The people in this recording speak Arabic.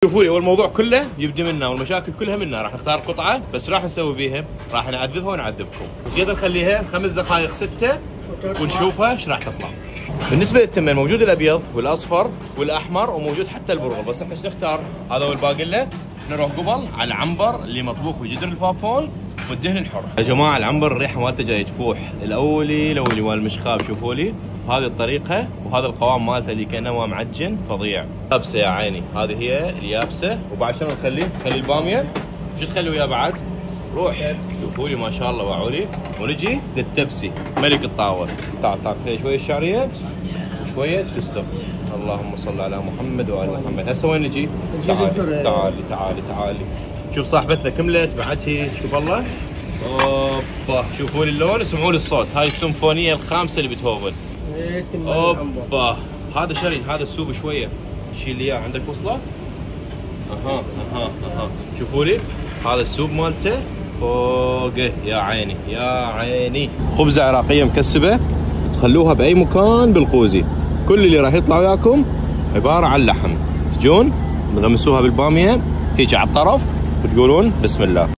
شوفوا لي، هو الموضوع كله يبدي منا والمشاكل كلها منا. راح نختار قطعه بس راح نسوي بيها، راح نعذبها ونعذبكم وزياده نخليها 5 دقائق 6 ونشوفها ايش راح تطلع. بالنسبه للتمن موجود الابيض والاصفر والاحمر وموجود حتى البرغل، بس احنا ايش نختار؟ هذا هو الباقله. نروح قبل على العنبر اللي مطبوخ بجدر الفافون والدهن الحر. يا جماعه العنبر الريحه مالته جاي تفوح، الاولي مال المشخاب. شوفوا لي هذه الطريقه وهذا القوام مالته اللي كانه معجن فظيع. يابسه يا عيني، هذه هي اليابسه. وبعد شنو نخلي الباميه. شو تخلي وياه بعد؟ روح شوفوا لي ما شاء الله وعولي. ونجي للتبسي ملك الطاوه. تعال شويه الشعريه وشويه فستق. اللهم صل على محمد وآل محمد. هسه وين نجي؟ تعالي. شوف صاحبتنا كملت بعد هي. شوف الله. اوبا شوفوا لي اللون اسمعوا لي الصوت. هاي السيمفونيه الخامسه اللي بتهوفن. اوبا هذا شري، هذا السوب شويه شيل لي اياه. عندك وصله؟ اها شوفوا لي هذا السوب مالته فوقه. يا عيني خبزه عراقيه مكسبه تخلوها باي مكان بالقوزي. كل اللي راح يطلع وياكم عباره عن لحم. تجون تغمسوها بالباميه هيك على الطرف وتقولون بسم الله.